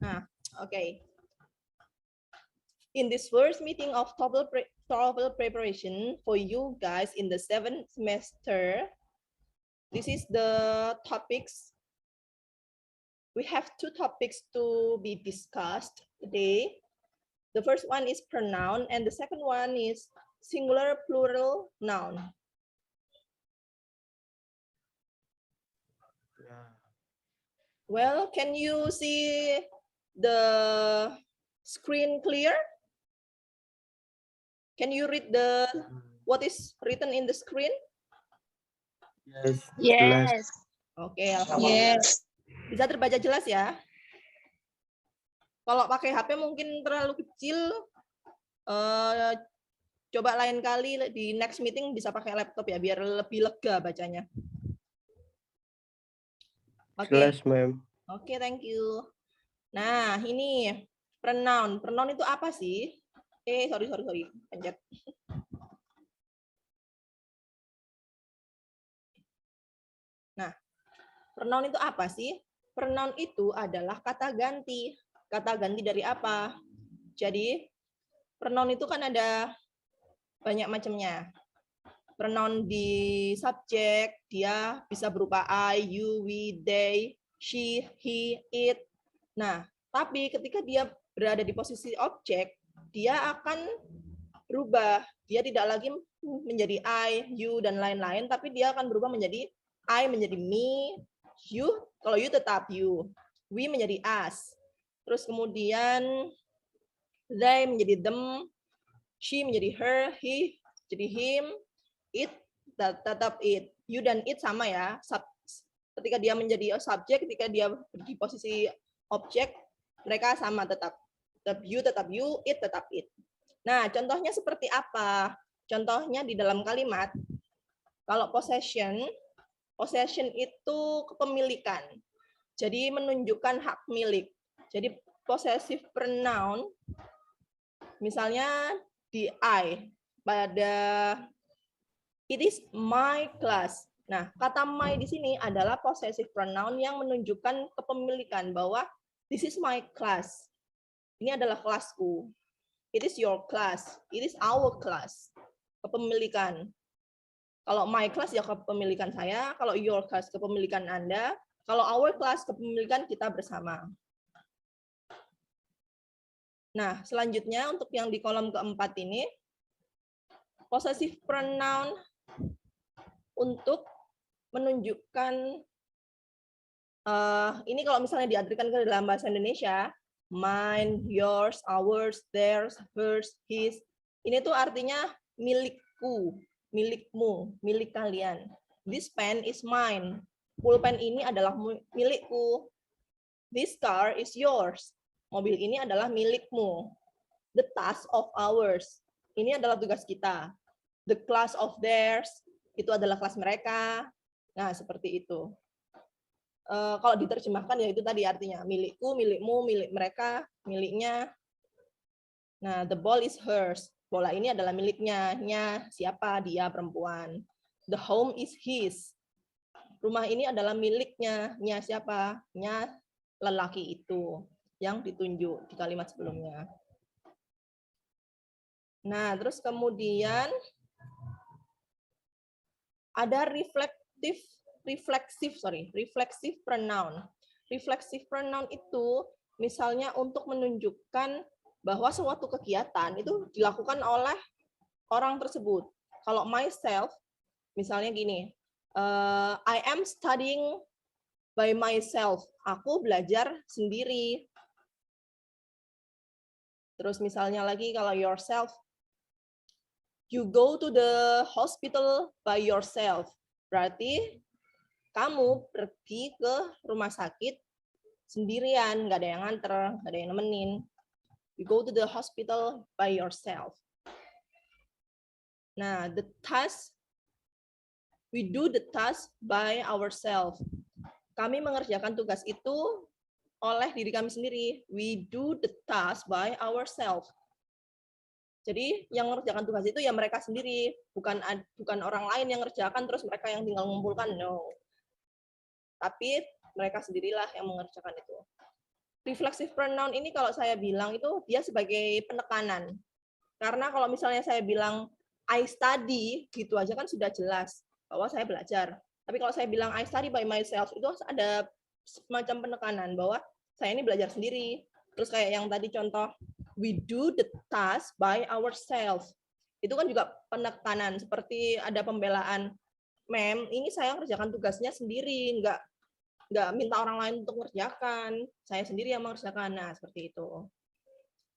Nah, okay. In this first meeting of TOEFL preparation for you guys in the 7th semester, this is the topics. We have 2 topics to be discussed today. The first one is pronoun and the second one is singular plural noun. Well, can you see the screen clear? Can you read what is written in the screen? Yes. Yes. Oke, alhamdulillah. Yes. Bisa terbaca jelas ya? Kalau pakai HP mungkin terlalu kecil, coba lain kali di next meeting bisa pakai laptop ya, biar lebih lega bacanya. Oke. Jelas, ma'am. Oke, thank you. Nah, ini pronoun. Pronoun itu apa sih? Sorry. Pencet. Nah, pronoun itu apa sih? Pronoun itu adalah kata ganti. Kata ganti dari apa? Jadi, pronoun itu kan ada banyak macamnya. Pronoun di subjek, dia bisa berupa I, you, we, they, she, he, it. Nah, tapi ketika dia berada di posisi objek, dia akan berubah. Dia tidak lagi menjadi I, you, dan lain-lain, tapi dia akan berubah menjadi I menjadi me, you, kalau you tetap you, we menjadi us. Terus kemudian they menjadi them, she menjadi her, he jadi him, it tetap it. You dan it sama ya. Ketika dia menjadi subjek, ketika dia di posisi objek, mereka sama tetap. Tetap you, it tetap it. Nah, contohnya seperti apa? Contohnya di dalam kalimat, kalau possession itu kepemilikan. Jadi menunjukkan hak milik. Jadi possessive pronoun, misalnya di I, pada it is my class. Nah, kata my di sini adalah possessive pronoun yang menunjukkan kepemilikan bahwa this is my class. Ini adalah kelasku. It is your class. It is our class. Kepemilikan. Kalau my class ya kepemilikan saya, kalau your class kepemilikan Anda, kalau our class kepemilikan kita bersama. Nah, selanjutnya untuk yang di kolom keempat ini, possessive pronoun untuk menunjukkan, ini kalau misalnya diartikan ke dalam bahasa Indonesia, mine, yours, ours, theirs, hers, his, ini tuh artinya milikku, milikmu, milik kalian. This pen is mine. Pulpen ini adalah milikku. This car is yours. Mobil ini adalah milikmu. The task of ours. Ini adalah tugas kita. The class of theirs. Itu adalah kelas mereka. Nah, seperti itu. Kalau diterjemahkan ya itu tadi artinya milikku, milikmu, milik mereka, miliknya. Nah, the ball is hers. Bola ini adalah miliknya. Nya siapa? Dia perempuan. The home is his. Rumah ini adalah miliknya. Nya siapa? Nya lelaki itu yang ditunjuk di kalimat sebelumnya. Nah, terus kemudian ada reflexive pronoun. Reflexive pronoun itu misalnya untuk menunjukkan bahwa suatu kegiatan itu dilakukan oleh orang tersebut. Kalau myself, misalnya gini, I am studying by myself. Aku belajar sendiri. Terus misalnya lagi kalau yourself, you go to the hospital by yourself. Berarti kamu pergi ke rumah sakit sendirian, nggak ada yang nganter, nggak ada yang nemenin. You go to the hospital by yourself. Nah, the task, we do the task by ourselves. Kami mengerjakan tugas itu oleh diri kami sendiri. We do the task by ourselves. Jadi yang mengerjakan tugas itu ya mereka sendiri, bukan orang lain yang mengerjakan terus mereka yang tinggal mengumpulkan, no. Tapi mereka sendirilah yang mengerjakan itu. reflexive pronoun ini kalau saya bilang itu dia sebagai penekanan. Karena kalau misalnya saya bilang I study, gitu aja kan sudah jelas bahwa saya belajar. Tapi kalau saya bilang I study by myself, itu ada semacam penekanan bahwa saya ini belajar sendiri. Terus kayak yang tadi contoh, we do the task by ourselves. Itu kan juga penekanan, seperti ada pembelaan, ma'am, ini saya kerjakan tugasnya sendiri, nggak minta orang lain untuk mengerjakan, saya sendiri yang mengerjakan. Nah, seperti itu.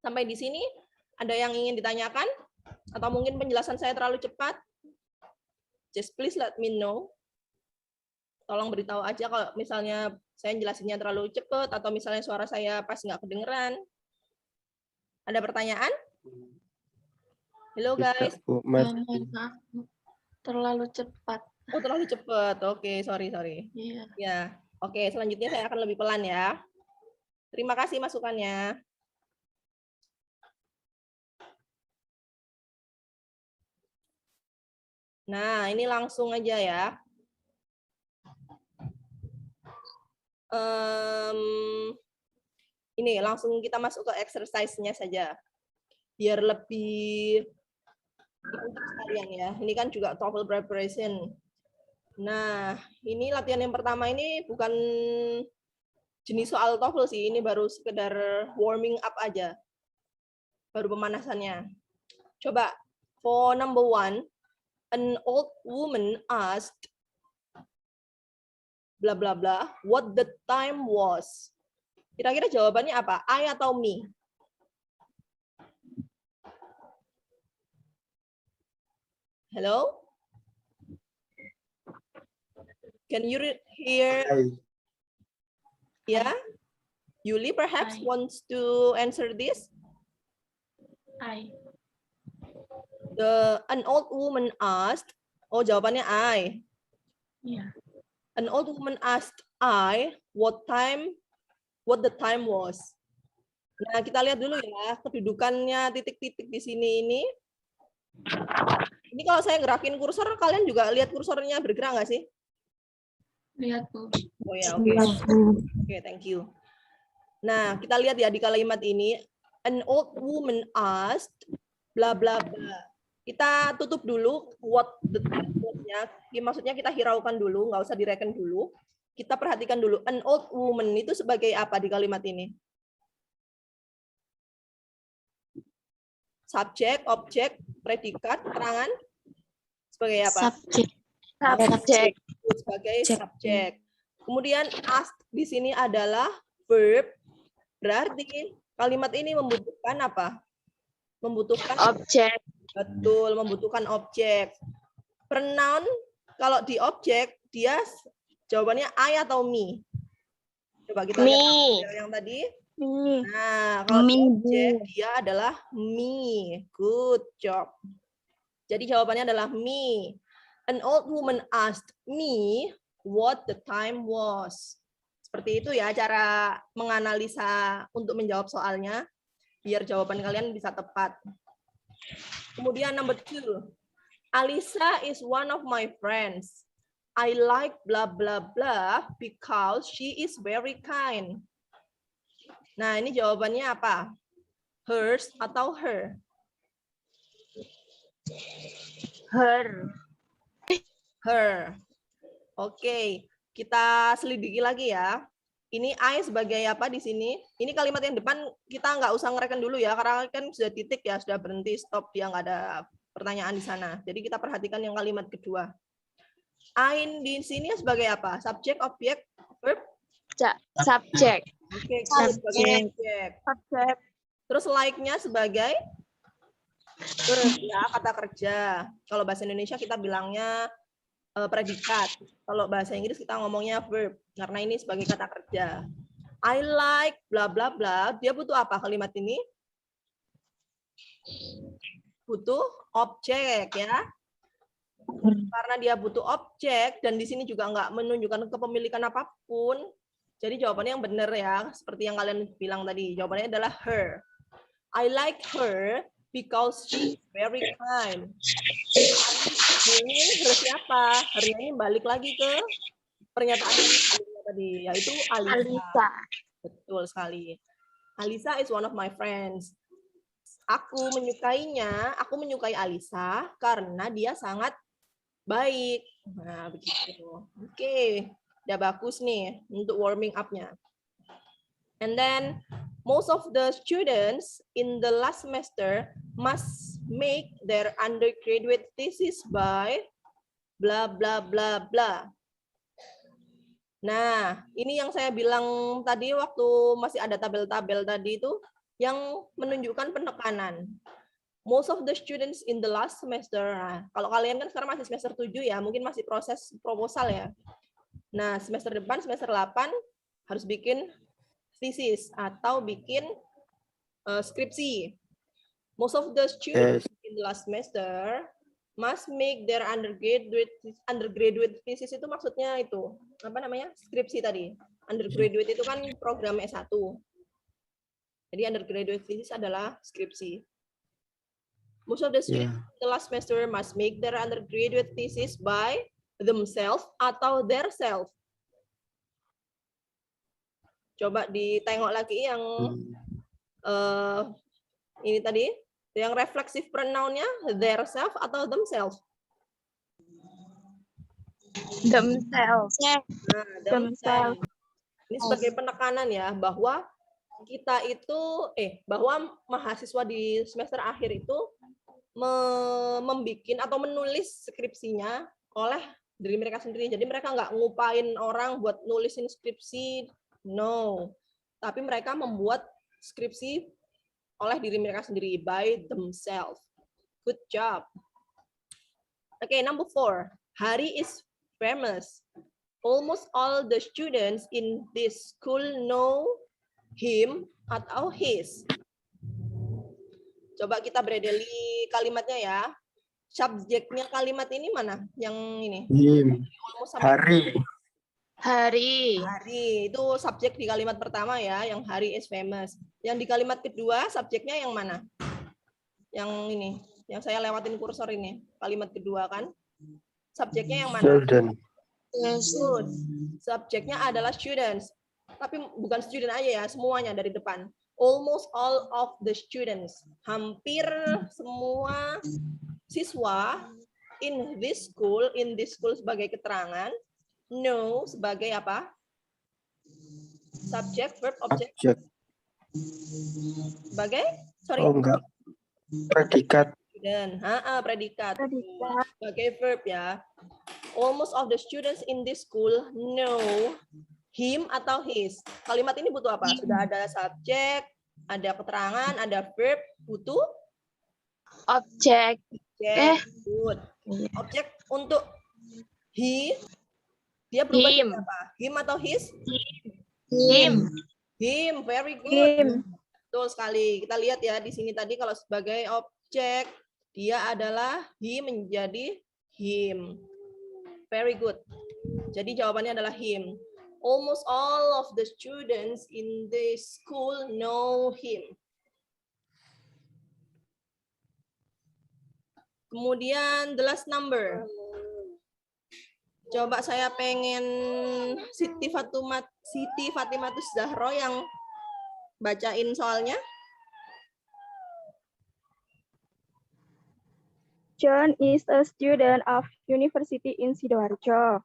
Sampai di sini ada yang ingin ditanyakan? Atau mungkin penjelasan saya terlalu cepat? Just please let me know. Tolong beritahu aja kalau misalnya saya jelasinnya terlalu cepat atau misalnya suara saya pas nggak kedengeran. Ada pertanyaan? Halo guys. Maaf, terlalu cepat. Oh, terlalu cepat. Oke, sorry. Iya. Ya, oke. Selanjutnya saya akan lebih pelan ya. Terima kasih masukannya. Nah, ini langsung aja ya. Ini langsung kita masuk ke exercise-nya saja. Biar lebih sekalian ya. Ini kan juga TOEFL preparation. Nah, ini latihan yang pertama ini bukan jenis soal TOEFL sih, ini baru sekedar warming up aja. Baru pemanasannya. Coba, for number 1, an old woman asked bla bla bla what the time was. Kira-kira jawabannya apa? I atau me? Hello? Can you hear? Yeah? Yuli perhaps wants to answer this? An old woman asked. Oh, jawabannya I. Iya. An old woman asked I what the time was. Nah, kita lihat dulu ya kedudukannya titik-titik di sini ini. Ini kalau saya gerakin kursor, kalian juga lihat kursornya bergerak nggak sih? Lihat, Bu. Oh ya, oke. Oke, thank you. Nah, kita lihat ya di kalimat ini, an old woman asked bla bla bla. Kita tutup dulu what the time was-nya. Maksudnya kita hiraukan dulu, nggak usah direken dulu. Kita perhatikan dulu, an old woman itu sebagai apa di kalimat ini? Subjek, objek, predikat, keterangan? Sebagai apa? Subjek. Sebagai subjek. Kemudian ask di sini adalah verb. Berarti kalimat ini membutuhkan apa? Membutuhkan Objek. Betul, membutuhkan objek. Pronoun kalau di objek dia jawabannya I atau me? Coba kita lihat yang tadi. Nah, kalau di objek dia adalah me. Good job. Jadi jawabannya adalah me. An old woman asked me what the time was. Seperti itu ya cara menganalisa untuk menjawab soalnya, biar jawaban kalian bisa tepat. Kemudian number 2, Alisa is one of my friends. I like blah blah blah because she is very kind. Nah, ini jawabannya apa? Hers atau her? Her. Oke, kita selidiki lagi ya. Ini I sebagai apa di sini? Ini kalimat yang depan kita nggak usah ngereken dulu ya, karena kan sudah titik ya, sudah berhenti, stop, dia nggak ada pertanyaan di sana. Jadi kita perhatikan yang kalimat kedua. I di sini sebagai apa? Subjek, objek, verb? Subjek. Oke, sebagai subjek. Terus like-nya sebagai verb ya, kata kerja. Kalau bahasa Indonesia kita bilangnya predikat. Kalau bahasa Inggris kita ngomongnya verb, karena ini sebagai kata kerja. I like bla bla bla. Dia butuh apa kalimat ini? Butuh objek ya. Karena dia butuh objek dan di sini juga nggak menunjukkan kepemilikan apapun. Jadi jawabannya yang benar ya, seperti yang kalian bilang tadi. Jawabannya adalah her. I like her because she is very kind. Ini harus siapa? Hari ini balik lagi ke pernyataan tadi, yaitu Alisa. Betul sekali. Alisa is one of my friends. Aku menyukai Alisa karena dia sangat baik. Nah, begitu. Oke, udah bagus nih untuk warming up-nya. And then most of the students in the last semester must make their undergraduate thesis by bla bla bla bla. Nah, ini yang saya bilang tadi waktu masih ada tabel-tabel tadi itu yang menunjukkan penekanan. Most of the students in the last semester, nah, kalau kalian kan sekarang masih semester 7 ya, mungkin masih proses proposal ya. Nah, semester depan, semester 8 harus bikin thesis atau bikin skripsi. Most of the students in the last semester must make their undergraduate thesis itu maksudnya itu, apa namanya? Skripsi tadi. Undergraduate itu kan program S1. Jadi undergraduate thesis adalah skripsi. Most of the students in the last semester must make their undergraduate thesis by themselves atau their self. Coba ditengok lagi yang ini tadi, yang refleksif pronoun-nya their self atau themselves. Themselves. Nah, themselves. Ini sebagai penekanan ya bahwa kita itu bahwa mahasiswa di semester akhir itu membikin atau menulis skripsinya oleh diri mereka sendiri. Jadi mereka nggak ngupain orang buat nulisin skripsi, no. Tapi mereka membuat skripsi oleh diri mereka sendiri by themselves. Good job. Okay, number 4. Hari is famous. Almost all the students in this school know him atau his. Coba kita bredeli kalimatnya ya. Subjeknya kalimat ini mana? Yang ini. Hari. Hari itu subjek di kalimat pertama ya, yang hari is famous. Yang di kalimat kedua subjeknya yang mana? Yang ini, yang saya lewatin kursor ini. Kalimat kedua kan? Subjeknya yang mana? Student. Good. Subjeknya adalah students. Tapi bukan student aja ya, semuanya dari depan. Almost all of the students, hampir semua siswa in this school sebagai keterangan, know sebagai apa? Subject, verb, object. Sebagai? Sorry. Oh enggak. Predikat. Dan predikat. Sebagai verb ya. Almost of the students in this school know him atau his. Kalimat ini butuh apa? Sudah ada subjek, ada keterangan, ada verb, butuh Objek. Good. Objek untuk he, dia berubah Him. jadi apa? Him atau his? Him. Him, very good. Betul sekali. Kita lihat ya di sini tadi kalau sebagai objek, dia adalah he menjadi him. Very good. Jadi jawabannya adalah him. Almost all of the students in the school know him. Kemudian the last number. Coba saya pengen Siti Fatimatus Zahro yang bacain soalnya. John is a student of University in Sidoarjo.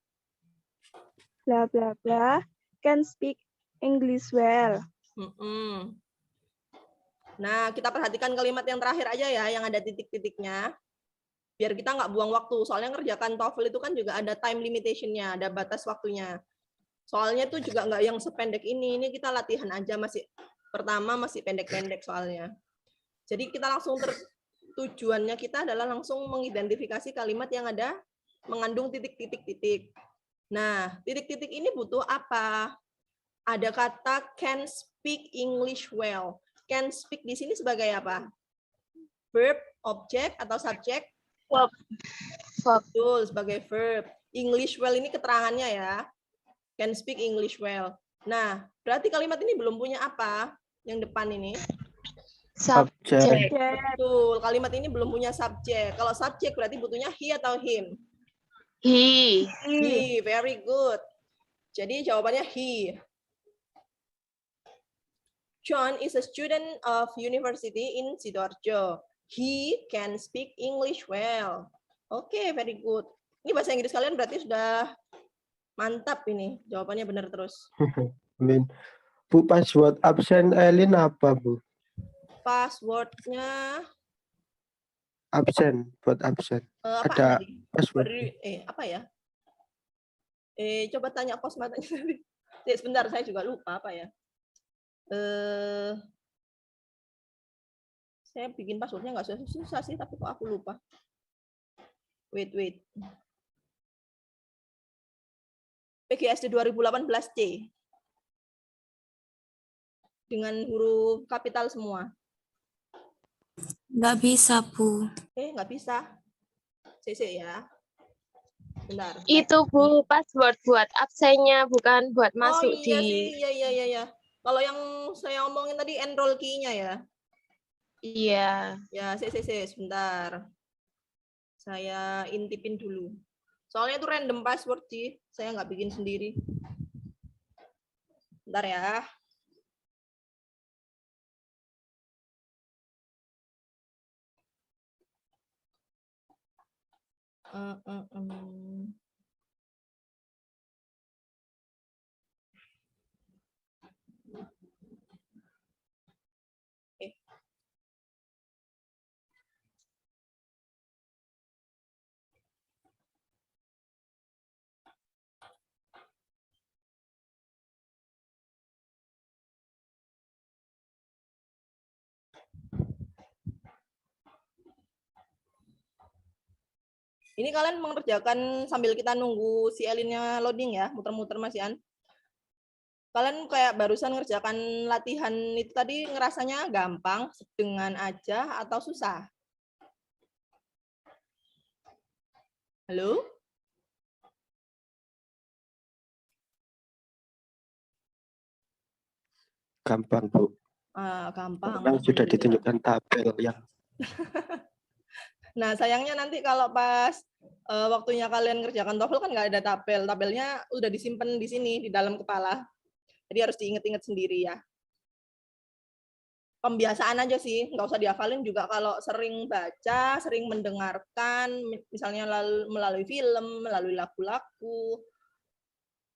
Blah blah blah. Can speak English well. Nah, kita perhatikan kalimat yang terakhir aja ya, yang ada titik-titiknya. Biar kita nggak buang waktu. Soalnya ngerjakan TOEFL itu kan juga ada time limitation-nya, ada batas waktunya. Soalnya tuh juga nggak yang sependek ini. Ini kita latihan aja, masih pertama masih pendek-pendek soalnya. Jadi kita langsung tujuannya kita adalah langsung mengidentifikasi kalimat yang ada mengandung titik-titik-titik. Nah, titik-titik ini butuh apa? Ada kata can speak English well. Can speak di sini sebagai apa? Verb, objek, atau subjek? Verb. Betul, sebagai verb. English well ini keterangannya ya. Can speak English well. Nah, berarti kalimat ini belum punya apa? Yang depan ini. Subjek. Betul, kalimat ini belum punya subjek. Kalau subjek berarti butuhnya he atau him? He. He, very good. Jadi jawabannya he. John is a student of university in Sidoarjo. He can speak English well. Oke, very good. Ini bahasa Inggris kalian berarti sudah mantap ini. Jawabannya benar terus. Amin. Bu, password absen Elin apa, Bu? Passwordnya Absen, buat absen. apa Ada tadi? password. Apa ya? Coba tanya Kosma tadi. Sebentar, saya juga lupa apa ya. Saya bikin passwordnya nggak susah sih, tapi kok aku lupa. Wait. PGSD 2018C. Dengan huruf kapital semua. Nggak bisa, Bu. Nggak bisa. CC ya. Bentar. Itu Bu, password buat absennya, bukan buat masuk iya di... sih, iya. Kalau yang saya omongin tadi enroll key-nya ya. Iya. Ya, sebentar. Saya intipin dulu. Soalnya itu random password sih. Saya nggak bikin sendiri. Bentar ya. Ini kalian mengerjakan sambil kita nunggu si Elinnya loading ya, muter-muter Mas Ian. Kalian kayak barusan ngerjakan latihan itu tadi ngerasanya gampang, sedang aja atau susah? Halo? Gampang, Bu. Gampang. Memang sudah ditunjukkan tabel yang Nah, sayangnya nanti kalau pas waktunya kalian kerjakan TOEFL kan nggak ada tabel. Tabelnya udah disimpan di sini, di dalam kepala. Jadi harus diinget-inget sendiri ya. Pembiasaan aja sih, nggak usah dihafalin juga kalau sering baca, sering mendengarkan, misalnya melalui film, melalui lagu-lagu,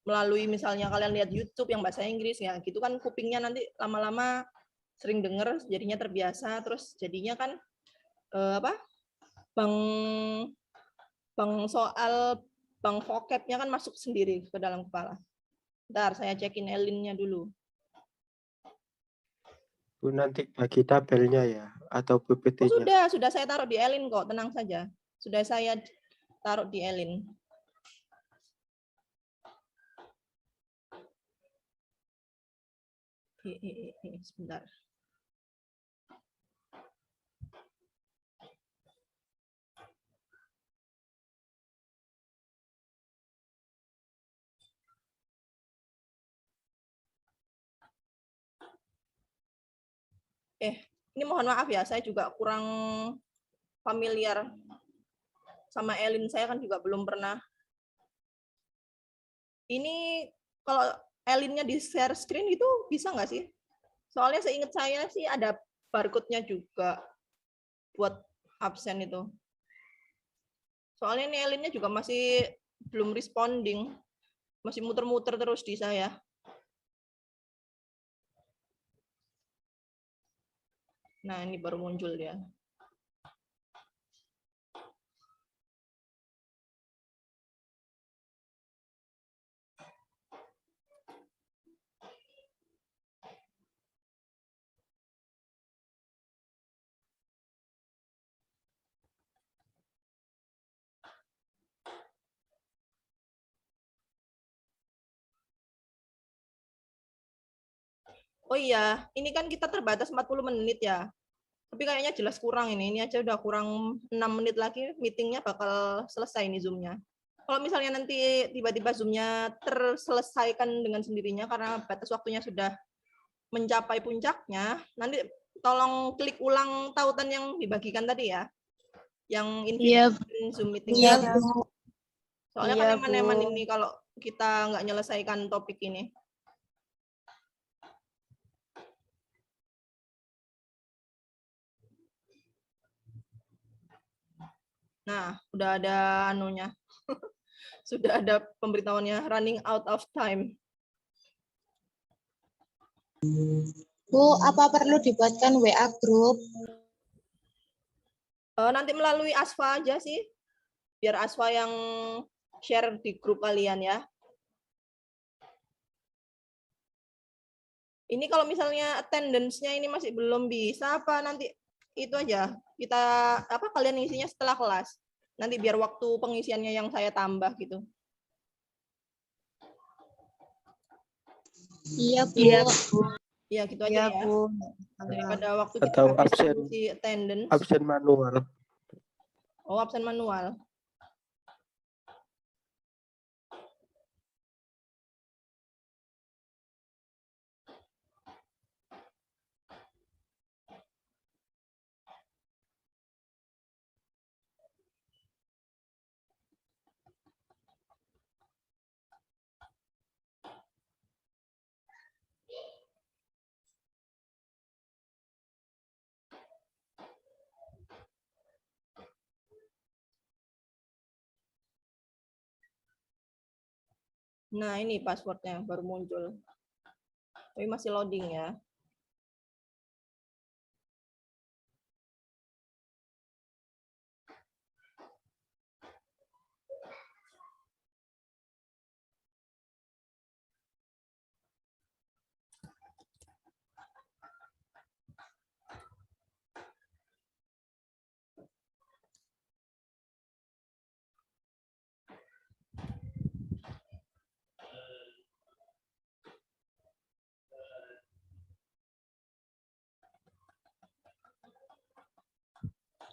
melalui misalnya kalian lihat YouTube yang bahasa Inggris, ya gitu kan kupingnya nanti lama-lama sering denger, jadinya terbiasa, terus jadinya kan bang vocabnya kan masuk sendiri ke dalam kepala. Bentar, saya cekin Elinnya dulu. Bu, nanti bagi tabelnya ya atau PPT-nya. Sudah saya taruh di Elin kok, tenang saja. Sudah saya taruh di Elin. Sebentar. Ini mohon maaf ya, saya juga kurang familiar sama Elin, saya kan juga belum pernah. Ini kalau Elinnya di share screen itu bisa nggak sih? Soalnya seingat saya sih ada barcode-nya juga buat absen itu. Soalnya ini Elinnya juga masih belum responding, masih muter-muter terus di saya. Nah, ini baru muncul dia. Oh iya, ini kan kita terbatas 40 menit ya. Tapi kayaknya jelas kurang ini. Ini aja udah kurang 6 menit lagi meetingnya bakal selesai nih Zoom-nya. Kalau misalnya nanti tiba-tiba Zoom-nya terselesaikan dengan sendirinya karena batas waktunya sudah mencapai puncaknya, nanti tolong klik ulang tautan yang dibagikan tadi ya. Yang invitation Zoom meeting. Iya, Soalnya kan eman-eman ini kalau kita nggak menyelesaikan topik ini. Nah, udah ada anunya. Sudah ada pemberitahuannya running out of time. Bu, apa perlu dibuatkan WA group? Nanti melalui Asfa aja sih. Biar Asfa yang share di grup kalian ya. Ini kalau misalnya attendance-nya ini masih belum bisa apa nanti itu aja kita apa kalian isinya setelah kelas. Nanti biar waktu pengisiannya yang saya tambah gitu. Iya, Bu. Iya, Bu. Ya gitu aja ya. Bu. Daripada waktu Atau kita absen. diskusi attendance. Absen manual. Oh, absen manual. Nah, ini passwordnya baru muncul. Tapi masih loading ya.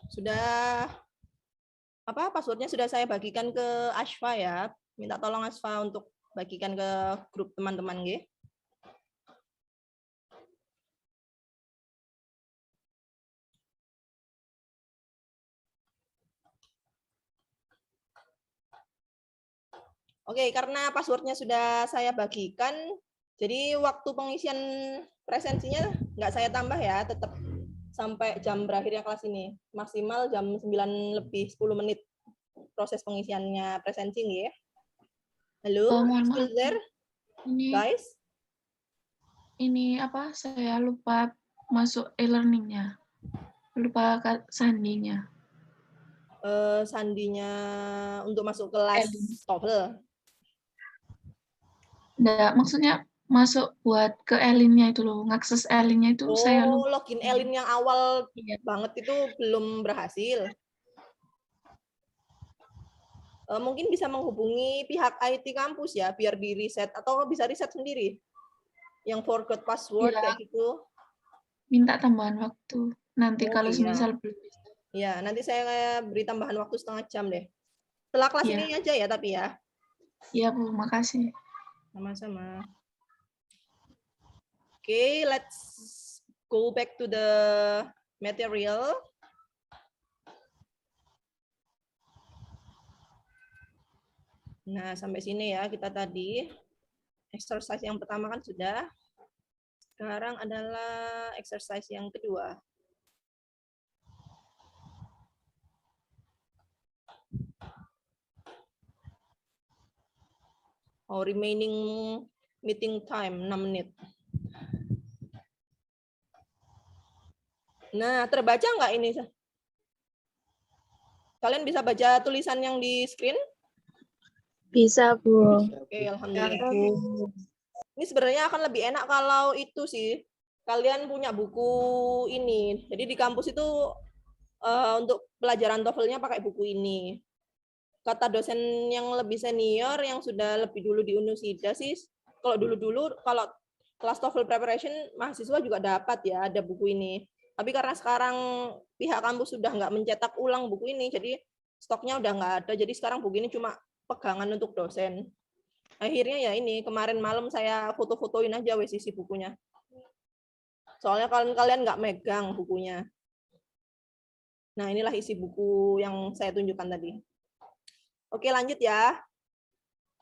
Sudah apa passwordnya sudah saya bagikan ke Asfa ya. Minta tolong Asfa untuk bagikan ke grup teman-teman nggih. Oke, karena passwordnya sudah saya bagikan, jadi waktu pengisian presensinya nggak saya tambah ya, tetap sampai jam berakhirnya kelas ini. Maksimal jam 9 lebih 10 menit proses pengisiannya presensi ya. Halo, Oh, mohon still maaf. there, Ini guys? apa? Saya lupa masuk e-learningnya, lupa sandinya. Sandinya untuk masuk kelas TOEFL. Nggak, maksudnya masuk buat ke e-linnya itu loh, ngakses e-linnya itu saya Oh, lupa. login e-lin yang awal Iya. banget itu belum berhasil. Mungkin bisa menghubungi pihak IT kampus ya, biar di reset atau bisa reset sendiri. Yang forgot password Iya. kayak gitu. Minta tambahan waktu. Nanti Oh, kalau iya. semisal belum bisa. Ya, nanti saya beri tambahan waktu setengah jam deh. Setelah kelas Iya. ini aja ya, tapi ya. Iya, Bu, makasih. Sama-sama. Oke, let's go back to the material. Nah, sampai sini ya kita tadi. Exercise yang pertama kan sudah. Sekarang adalah exercise yang kedua. Oh, remaining meeting time 6 menit. Nah, terbaca nggak ini? Kalian bisa baca tulisan yang di screen? Bisa, Bu. Oke, alhamdulillah. Ini sebenarnya akan lebih enak kalau itu sih. Kalian punya buku ini. Jadi di kampus itu untuk pelajaran TOEFL-nya pakai buku ini. Kata dosen yang lebih senior yang sudah lebih dulu di Unusida sih, kalau dulu-dulu kalau kelas TOEFL preparation mahasiswa juga dapat ya ada buku ini. Tapi karena sekarang pihak kampus sudah nggak mencetak ulang buku ini, jadi stoknya udah nggak ada. Jadi sekarang buku ini cuma pegangan untuk dosen. Akhirnya ya ini kemarin malam saya foto-fotoin aja wes isi bukunya. Soalnya kalian nggak megang bukunya. Nah inilah isi buku yang saya tunjukkan tadi. Oke, lanjut ya.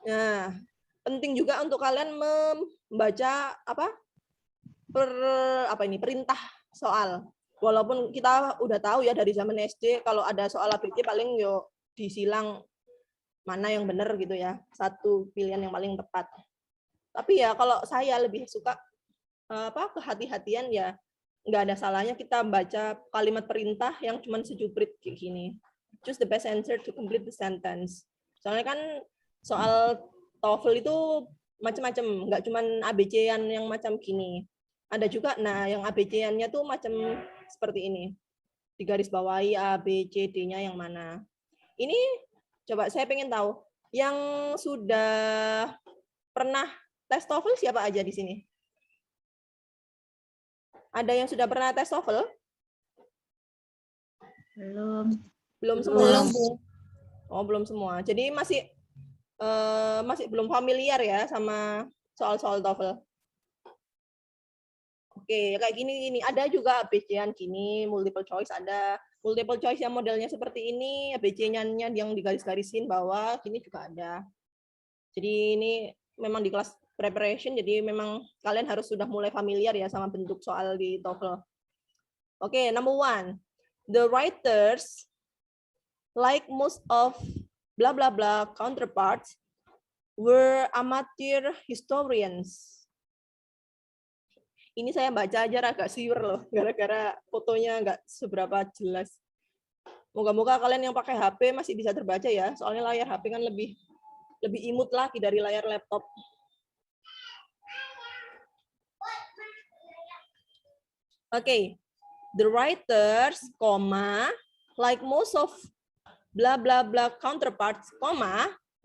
Nah, penting juga untuk kalian membaca perintah soal. Walaupun kita udah tahu ya dari zaman SD kalau ada soal ABC paling yo disilang mana yang benar gitu ya. Satu pilihan yang paling tepat. Tapi ya kalau saya lebih suka kehati-hatian ya nggak ada salahnya kita baca kalimat perintah yang cuma sejubrit kayak gini. Choose the best answer to complete the sentence. Soalnya kan soal TOEFL itu macam-macam, nggak cuma ABC-an yang macam gini. Ada juga, nah yang ABC-annya tuh macam seperti ini. Digaris bawahi A, B, C, D-nya yang mana. Ini coba saya pengen tahu, yang sudah pernah tes TOEFL siapa aja di sini? Ada yang sudah pernah tes TOEFL? Belum semua. Oh, belum semua. Jadi masih belum familiar ya sama soal-soal TOEFL. Oke, kayak gini. Ada juga ABC-an gini, multiple choice ada. Multiple choice yang modelnya seperti ini, ABC-nya yang digaris-garisin bawah, gini juga ada. Jadi ini memang di kelas preparation, jadi memang kalian harus sudah mulai familiar ya sama bentuk soal di TOEFL. Oke, number 1. The writers, like most of blah blah blah counterparts, were amateur historians. Ini saya baca aja agak siur loh, gara-gara fotonya nggak seberapa jelas. Moga-moga kalian yang pakai HP masih bisa terbaca ya, soalnya layar HP kan lebih imut lagi dari layar laptop. Oke, the writers, like most of blah blah blah counterparts,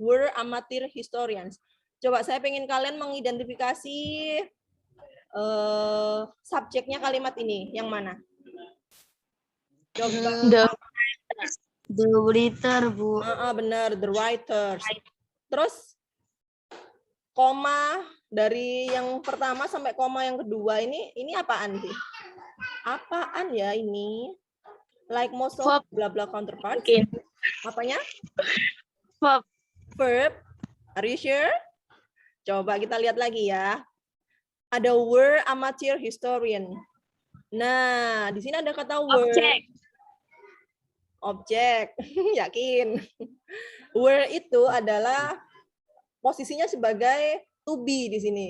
were amateur historians. Coba saya pengen kalian mengidentifikasi subjeknya kalimat ini, yang mana? Coba. The writer, Bu. Benar, the writers. Terus koma dari yang pertama sampai koma yang kedua ini apaan sih? Apaan ya ini? Like most of blah blah counterparts. Mungkin. Apanya? Verb. Verb. Are you sure? Coba kita lihat lagi ya. Ada were amateur historian. Nah, di sini ada kata were. Objek. Yakin. Were itu adalah posisinya sebagai to be di sini.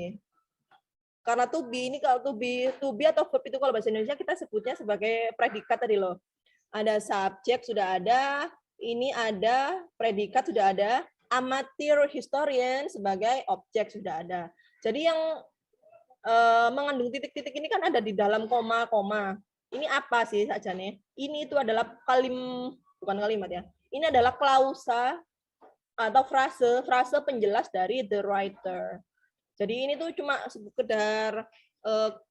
Karena to be ini kalau to be atau verb itu kalau bahasa Indonesia kita sebutnya sebagai predikat tadi loh. Ada subjek sudah ada, ini ada predikat sudah ada, amateur historian sebagai objek sudah ada. Jadi yang mengandung titik-titik ini kan ada di dalam koma-koma. Ini apa sih saja nih? Ini itu adalah bukan kalimat ya. Ini adalah klausa atau frase penjelas dari the writer. Jadi ini tuh cuma sekedar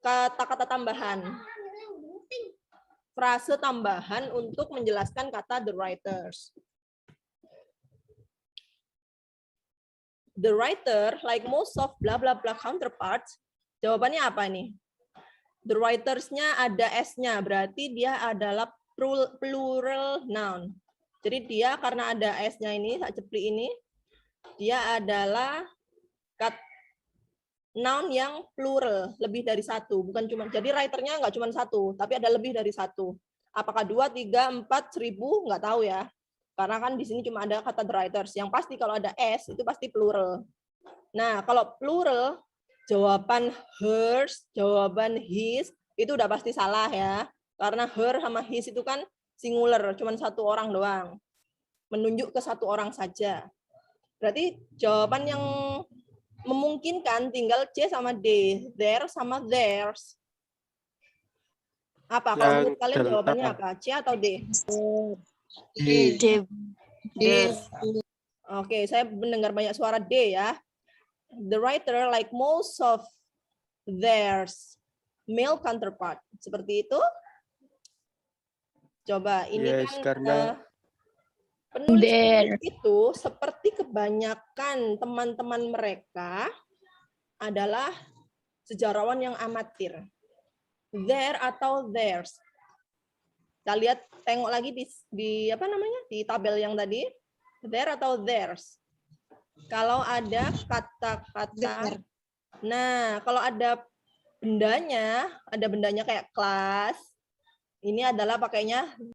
kata-kata tambahan. Frase tambahan untuk menjelaskan kata the writers. The writer, like most of blah blah blah counterparts, jawabannya apa nih? The writers-nya ada S-nya, berarti dia adalah plural noun. Jadi dia karena ada S-nya ini, tak cepli ini, dia adalah noun yang plural, lebih dari satu, bukan cuma. Jadi writer-nya nggak cuma satu, tapi ada lebih dari satu. Apakah 2, 3, 4, 1000 nggak tahu ya. Karena kan di sini cuma ada kata the writers. Yang pasti kalau ada S itu pasti plural. Nah, kalau plural jawaban hers, jawaban his itu udah pasti salah ya. Karena her sama his itu kan singular, cuma satu orang doang. Menunjuk ke satu orang saja. Berarti jawaban yang memungkinkan tinggal C sama D, their sama theirs. Apa? Kalau menurut kalian jawabannya apa? C atau D? D. Oke, saya mendengar banyak suara D ya. The writer like most of theirs male counterpart. Seperti itu. Coba ini Yes, kan karena penulis itu seperti kebanyakan teman-teman mereka adalah sejarawan yang amatir. Their atau theirs. Kita lihat, tengok lagi di apa namanya, di tabel yang tadi. Their atau theirs. Kalau ada kata-kata, nah kalau ada bendanya kayak kelas, Ini adalah pakainya